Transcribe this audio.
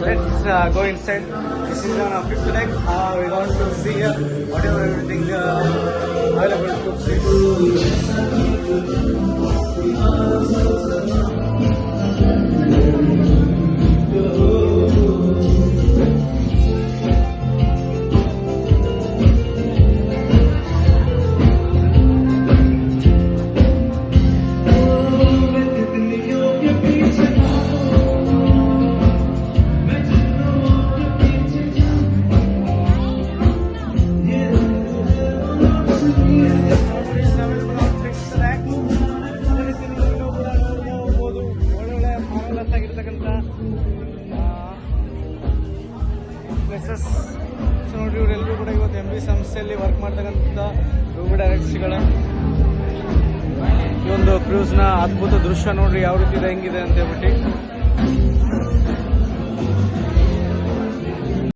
let's go inside. This is on our fifth deck. We want to see whatever everything available to places. So ನೋಡಿ, ಇವರೆಲ್ಲರೂ ಕೂಡ ಇವತ್ತು MB ಸಂಸ್ಥೆಯಲ್ಲಿ work ಮಾಡ್ತಕ್ಕಂಥ tour ಡೈರೆಕ್ಟ್ಸ್ಗಳ ಈ ಒಂದು ಕ್ರೂಸ್ನ ಅದ್ಭುತ ದೃಶ್ಯ ನೋಡ್ರಿ ಯಾವ ರೀತಿ ಇದೆ, ಹೆಂಗಿದೆ ಅಂತ ಹೇಳ್ಬಿಟ್ಟು.